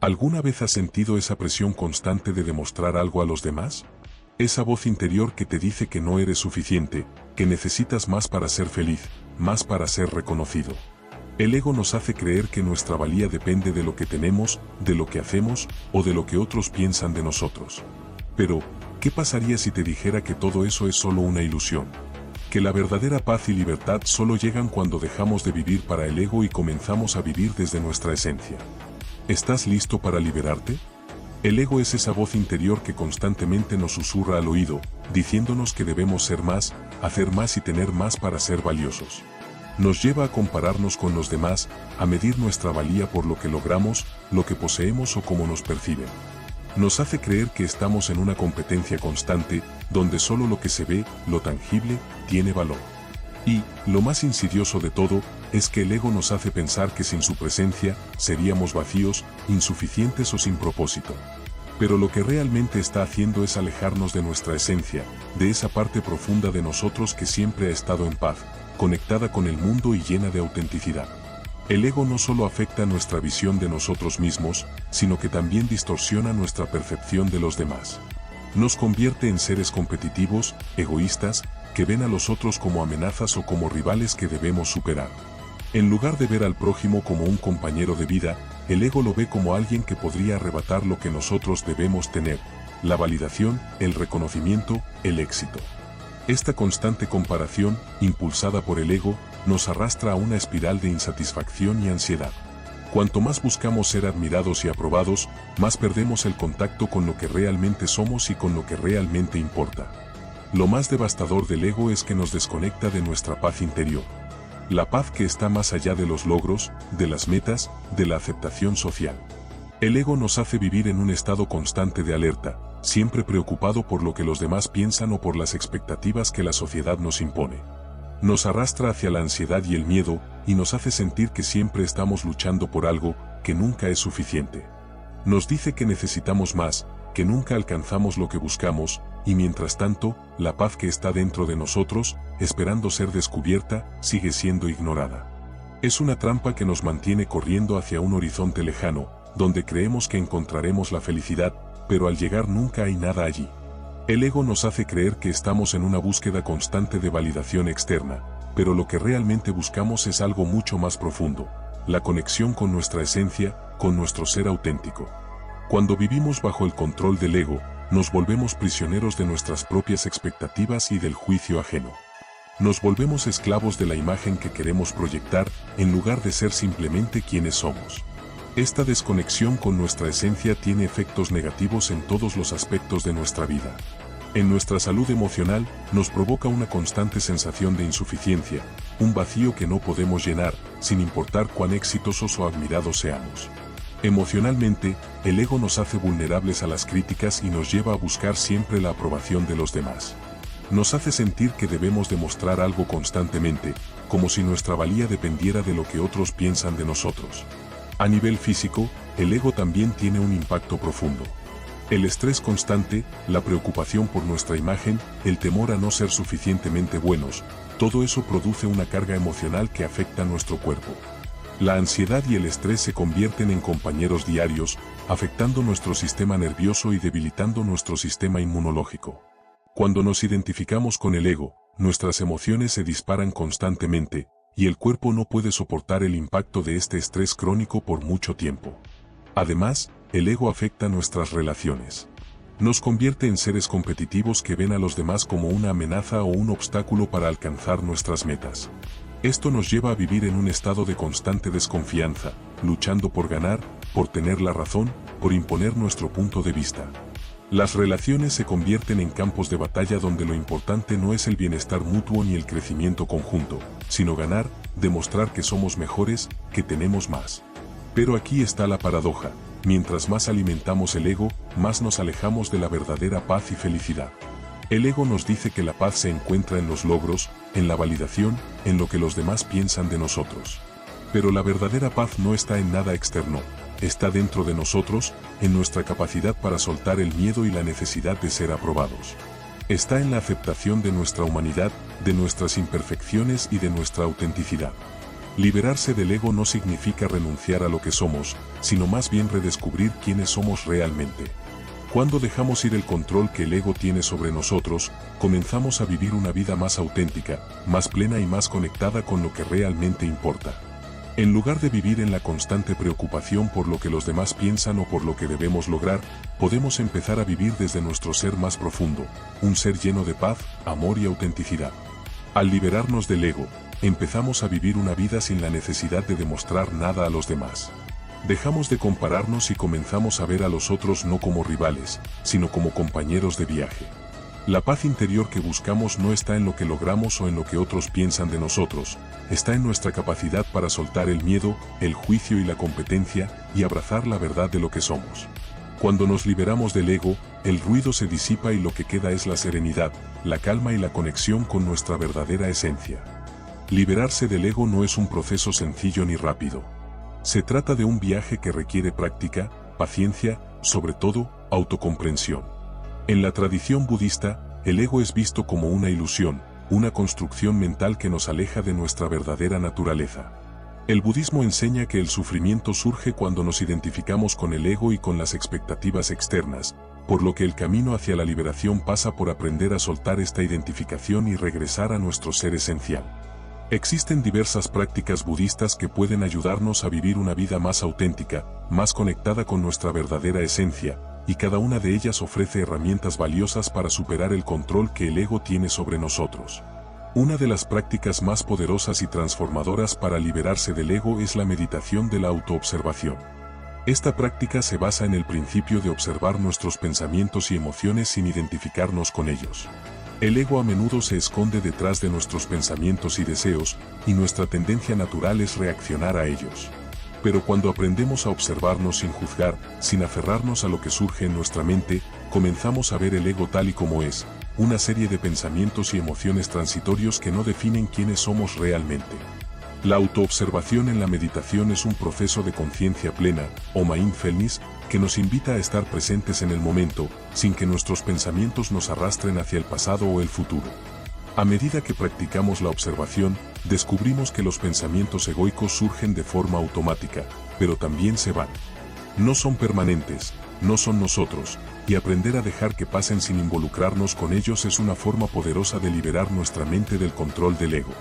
¿Alguna vez has sentido esa presión constante de demostrar algo a los demás? Esa voz interior que te dice que no eres suficiente, que necesitas más para ser feliz, más para ser reconocido. El ego nos hace creer que nuestra valía depende de lo que tenemos, de lo que hacemos, o de lo que otros piensan de nosotros. Pero, ¿qué pasaría si te dijera que todo eso es solo una ilusión? Que la verdadera paz y libertad solo llegan cuando dejamos de vivir para el ego y comenzamos a vivir desde nuestra esencia. ¿Estás listo para liberarte? El ego es esa voz interior que constantemente nos susurra al oído, diciéndonos que debemos ser más, hacer más y tener más para ser valiosos. Nos lleva a compararnos con los demás, a medir nuestra valía por lo que logramos, lo que poseemos o cómo nos perciben. Nos hace creer que estamos en una competencia constante, donde solo lo que se ve, lo tangible, tiene valor. Y, lo más insidioso de todo, es que el ego nos hace pensar que sin su presencia, seríamos vacíos, insuficientes o sin propósito. Pero lo que realmente está haciendo es alejarnos de nuestra esencia, de esa parte profunda de nosotros que siempre ha estado en paz, conectada con el mundo y llena de autenticidad. El ego no solo afecta nuestra visión de nosotros mismos, sino que también distorsiona nuestra percepción de los demás. Nos convierte en seres competitivos, egoístas, que ven a los otros como amenazas o como rivales que debemos superar. En lugar de ver al prójimo como un compañero de vida, el ego lo ve como alguien que podría arrebatar lo que nosotros debemos tener: la validación, el reconocimiento, el éxito. Esta constante comparación, impulsada por el ego, nos arrastra a una espiral de insatisfacción y ansiedad. Cuanto más buscamos ser admirados y aprobados, más perdemos el contacto con lo que realmente somos y con lo que realmente importa. Lo más devastador del ego es que nos desconecta de nuestra paz interior. La paz que está más allá de los logros, de las metas, de la aceptación social. El ego nos hace vivir en un estado constante de alerta, siempre preocupado por lo que los demás piensan o por las expectativas que la sociedad nos impone. Nos arrastra hacia la ansiedad y el miedo, y nos hace sentir que siempre estamos luchando por algo, que nunca es suficiente. Nos dice que necesitamos más, que nunca alcanzamos lo que buscamos, y mientras tanto, la paz que está dentro de nosotros, esperando ser descubierta, sigue siendo ignorada. Es una trampa que nos mantiene corriendo hacia un horizonte lejano, donde creemos que encontraremos la felicidad, pero al llegar nunca hay nada allí. El ego nos hace creer que estamos en una búsqueda constante de validación externa, pero lo que realmente buscamos es algo mucho más profundo: la conexión con nuestra esencia, con nuestro ser auténtico. Cuando vivimos bajo el control del ego, nos volvemos prisioneros de nuestras propias expectativas y del juicio ajeno. Nos volvemos esclavos de la imagen que queremos proyectar, en lugar de ser simplemente quienes somos. Esta desconexión con nuestra esencia tiene efectos negativos en todos los aspectos de nuestra vida. En nuestra salud emocional, nos provoca una constante sensación de insuficiencia, un vacío que no podemos llenar, sin importar cuán exitosos o admirados seamos. Emocionalmente, el ego nos hace vulnerables a las críticas y nos lleva a buscar siempre la aprobación de los demás. Nos hace sentir que debemos demostrar algo constantemente, como si nuestra valía dependiera de lo que otros piensan de nosotros. A nivel físico, el ego también tiene un impacto profundo. El estrés constante, la preocupación por nuestra imagen, el temor a no ser suficientemente buenos, todo eso produce una carga emocional que afecta a nuestro cuerpo. La ansiedad y el estrés se convierten en compañeros diarios, afectando nuestro sistema nervioso y debilitando nuestro sistema inmunológico. Cuando nos identificamos con el ego, nuestras emociones se disparan constantemente, y el cuerpo no puede soportar el impacto de este estrés crónico por mucho tiempo. Además, el ego afecta nuestras relaciones. Nos convierte en seres competitivos que ven a los demás como una amenaza o un obstáculo para alcanzar nuestras metas. Esto nos lleva a vivir en un estado de constante desconfianza, luchando por ganar, por tener la razón, por imponer nuestro punto de vista. Las relaciones se convierten en campos de batalla donde lo importante no es el bienestar mutuo ni el crecimiento conjunto, sino ganar, demostrar que somos mejores, que tenemos más. Pero aquí está la paradoja: mientras más alimentamos el ego, más nos alejamos de la verdadera paz y felicidad. El ego nos dice que la paz se encuentra en los logros, en la validación, en lo que los demás piensan de nosotros. Pero la verdadera paz no está en nada externo, está dentro de nosotros, en nuestra capacidad para soltar el miedo y la necesidad de ser aprobados. Está en la aceptación de nuestra humanidad, de nuestras imperfecciones y de nuestra autenticidad. Liberarse del ego no significa renunciar a lo que somos, sino más bien redescubrir quiénes somos realmente. Cuando dejamos ir el control que el ego tiene sobre nosotros, comenzamos a vivir una vida más auténtica, más plena y más conectada con lo que realmente importa. En lugar de vivir en la constante preocupación por lo que los demás piensan o por lo que debemos lograr, podemos empezar a vivir desde nuestro ser más profundo, un ser lleno de paz, amor y autenticidad. Al liberarnos del ego, empezamos a vivir una vida sin la necesidad de demostrar nada a los demás. Dejamos de compararnos y comenzamos a ver a los otros no como rivales, sino como compañeros de viaje. La paz interior que buscamos no está en lo que logramos o en lo que otros piensan de nosotros, está en nuestra capacidad para soltar el miedo, el juicio y la competencia, y abrazar la verdad de lo que somos. Cuando nos liberamos del ego, el ruido se disipa y lo que queda es la serenidad, la calma y la conexión con nuestra verdadera esencia. Liberarse del ego no es un proceso sencillo ni rápido. Se trata de un viaje que requiere práctica, paciencia, sobre todo, autocomprensión. En la tradición budista, el ego es visto como una ilusión, una construcción mental que nos aleja de nuestra verdadera naturaleza. El budismo enseña que el sufrimiento surge cuando nos identificamos con el ego y con las expectativas externas, por lo que el camino hacia la liberación pasa por aprender a soltar esta identificación y regresar a nuestro ser esencial. Existen diversas prácticas budistas que pueden ayudarnos a vivir una vida más auténtica, más conectada con nuestra verdadera esencia, y cada una de ellas ofrece herramientas valiosas para superar el control que el ego tiene sobre nosotros. Una de las prácticas más poderosas y transformadoras para liberarse del ego es la meditación de la autoobservación. Esta práctica se basa en el principio de observar nuestros pensamientos y emociones sin identificarnos con ellos. El ego a menudo se esconde detrás de nuestros pensamientos y deseos, y nuestra tendencia natural es reaccionar a ellos. Pero cuando aprendemos a observarnos sin juzgar, sin aferrarnos a lo que surge en nuestra mente, comenzamos a ver el ego tal y como es, una serie de pensamientos y emociones transitorios que no definen quiénes somos realmente. La autoobservación en la meditación es un proceso de conciencia plena, o mindfulness, que nos invita a estar presentes en el momento, sin que nuestros pensamientos nos arrastren hacia el pasado o el futuro. A medida que practicamos la observación, descubrimos que los pensamientos egoicos surgen de forma automática, pero también se van. No son permanentes, no son nosotros, y aprender a dejar que pasen sin involucrarnos con ellos es una forma poderosa de liberar nuestra mente del control del ego.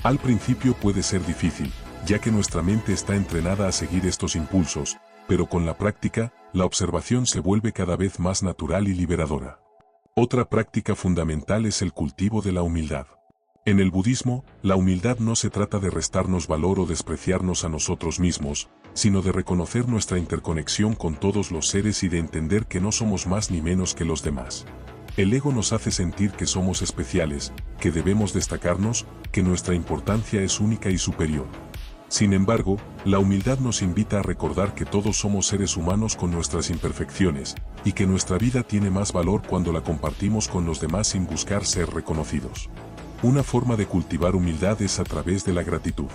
Al principio puede ser difícil, ya que nuestra mente está entrenada a seguir estos impulsos, pero con la práctica, la observación se vuelve cada vez más natural y liberadora. Otra práctica fundamental es el cultivo de la humildad. En el budismo, la humildad no se trata de restarnos valor o despreciarnos a nosotros mismos, sino de reconocer nuestra interconexión con todos los seres y de entender que no somos más ni menos que los demás. El ego nos hace sentir que somos especiales, que debemos destacarnos, que nuestra importancia es única y superior. Sin embargo, la humildad nos invita a recordar que todos somos seres humanos con nuestras imperfecciones, y que nuestra vida tiene más valor cuando la compartimos con los demás sin buscar ser reconocidos. Una forma de cultivar humildad es a través de la gratitud.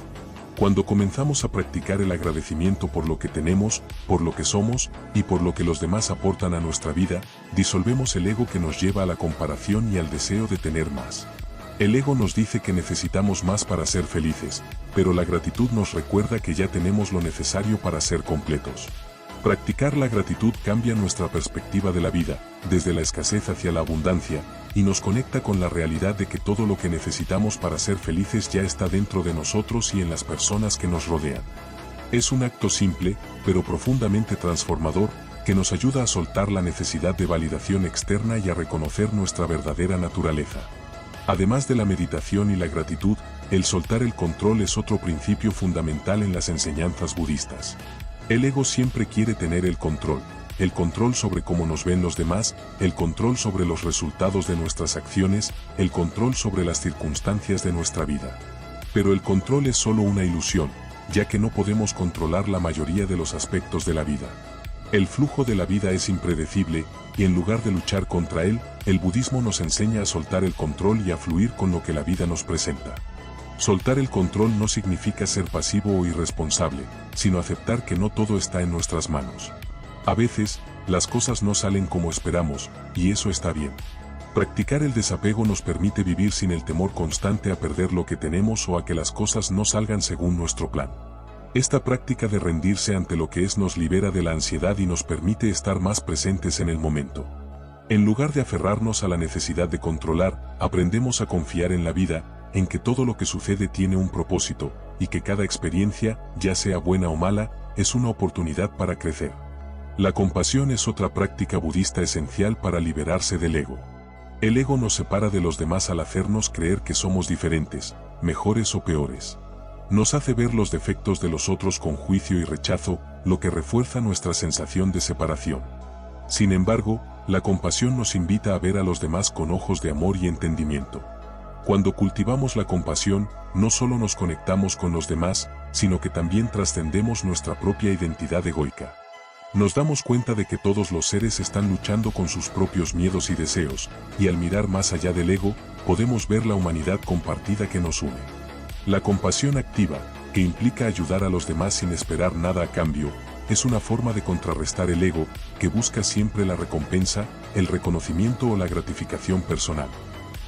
Cuando comenzamos a practicar el agradecimiento por lo que tenemos, por lo que somos, y por lo que los demás aportan a nuestra vida, disolvemos el ego que nos lleva a la comparación y al deseo de tener más. El ego nos dice que necesitamos más para ser felices, pero la gratitud nos recuerda que ya tenemos lo necesario para ser completos. Practicar la gratitud cambia nuestra perspectiva de la vida, desde la escasez hacia la abundancia, y nos conecta con la realidad de que todo lo que necesitamos para ser felices ya está dentro de nosotros y en las personas que nos rodean. Es un acto simple, pero profundamente transformador, que nos ayuda a soltar la necesidad de validación externa y a reconocer nuestra verdadera naturaleza. Además de la meditación y la gratitud, el soltar el control es otro principio fundamental en las enseñanzas budistas. El ego siempre quiere tener el control sobre cómo nos ven los demás, el control sobre los resultados de nuestras acciones, el control sobre las circunstancias de nuestra vida. Pero el control es solo una ilusión, ya que no podemos controlar la mayoría de los aspectos de la vida. El flujo de la vida es impredecible, y en lugar de luchar contra él, el budismo nos enseña a soltar el control y a fluir con lo que la vida nos presenta. Soltar el control no significa ser pasivo o irresponsable, sino aceptar que no todo está en nuestras manos. A veces, las cosas no salen como esperamos, y eso está bien. Practicar el desapego nos permite vivir sin el temor constante a perder lo que tenemos o a que las cosas no salgan según nuestro plan. Esta práctica de rendirse ante lo que es nos libera de la ansiedad y nos permite estar más presentes en el momento. En lugar de aferrarnos a la necesidad de controlar, aprendemos a confiar en la vida, en que todo lo que sucede tiene un propósito, y que cada experiencia, ya sea buena o mala, es una oportunidad para crecer. La compasión es otra práctica budista esencial para liberarse del ego. El ego nos separa de los demás al hacernos creer que somos diferentes, mejores o peores. Nos hace ver los defectos de los otros con juicio y rechazo, lo que refuerza nuestra sensación de separación. Sin embargo, la compasión nos invita a ver a los demás con ojos de amor y entendimiento. Cuando cultivamos la compasión, no solo nos conectamos con los demás, sino que también trascendemos nuestra propia identidad egoica. Nos damos cuenta de que todos los seres están luchando con sus propios miedos y deseos, y al mirar más allá del ego, podemos ver la humanidad compartida que nos une. La compasión activa, que implica ayudar a los demás sin esperar nada a cambio, es una forma de contrarrestar el ego, que busca siempre la recompensa, el reconocimiento o la gratificación personal.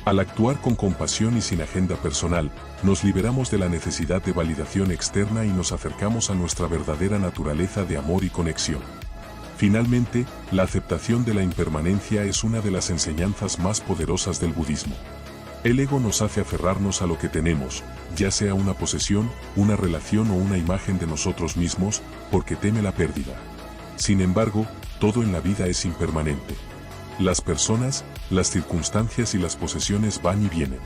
Al actuar con compasión y sin agenda personal, nos liberamos de la necesidad de validación externa y nos acercamos a nuestra verdadera naturaleza de amor y conexión. Finalmente, la aceptación de la impermanencia es una de las enseñanzas más poderosas del budismo. El ego nos hace aferrarnos a lo que tenemos, ya sea una posesión, una relación o una imagen de nosotros mismos, porque teme la pérdida. Sin embargo, todo en la vida es impermanente. Las personas, las circunstancias y las posesiones van y vienen.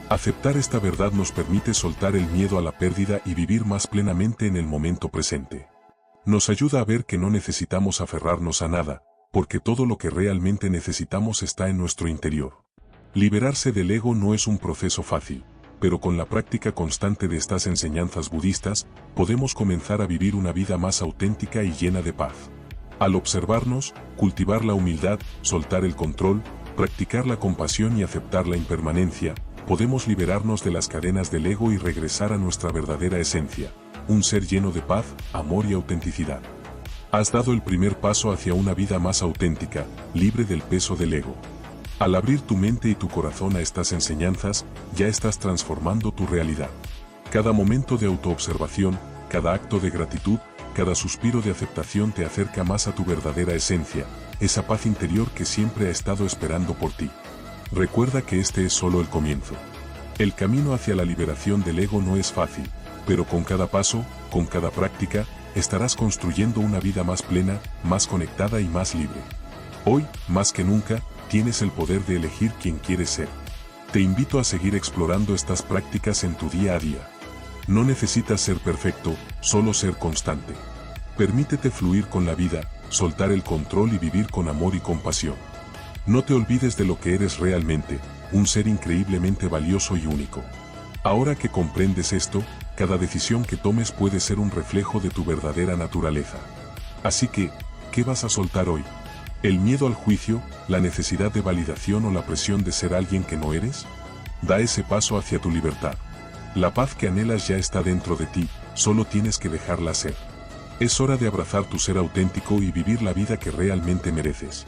Aceptar esta verdad nos permite soltar el miedo a la pérdida y vivir más plenamente en el momento presente. Nos ayuda a ver que no necesitamos aferrarnos a nada, porque todo lo que realmente necesitamos está en nuestro interior. Liberarse del ego no es un proceso fácil, pero con la práctica constante de estas enseñanzas budistas, podemos comenzar a vivir una vida más auténtica y llena de paz. Al observarnos, cultivar la humildad, soltar el control, practicar la compasión y aceptar la impermanencia, podemos liberarnos de las cadenas del ego y regresar a nuestra verdadera esencia, un ser lleno de paz, amor y autenticidad. Has dado el primer paso hacia una vida más auténtica, libre del peso del ego. Al abrir tu mente y tu corazón a estas enseñanzas, ya estás transformando tu realidad. Cada momento de autoobservación, cada acto de gratitud, cada suspiro de aceptación te acerca más a tu verdadera esencia, esa paz interior que siempre ha estado esperando por ti. Recuerda que este es solo el comienzo. El camino hacia la liberación del ego no es fácil, pero con cada paso, con cada práctica, estarás construyendo una vida más plena, más conectada y más libre. Hoy, más que nunca, tienes el poder de elegir quién quieres ser. Te invito a seguir explorando estas prácticas en tu día a día. No necesitas ser perfecto, solo ser constante. Permítete fluir con la vida, soltar el control y vivir con amor y compasión. No te olvides de lo que eres realmente, un ser increíblemente valioso y único. Ahora que comprendes esto, cada decisión que tomes puede ser un reflejo de tu verdadera naturaleza. Así que, ¿qué vas a soltar hoy? ¿El miedo al juicio, la necesidad de validación o la presión de ser alguien que no eres? Da ese paso hacia tu libertad. La paz que anhelas ya está dentro de ti, solo tienes que dejarla ser. Es hora de abrazar tu ser auténtico y vivir la vida que realmente mereces.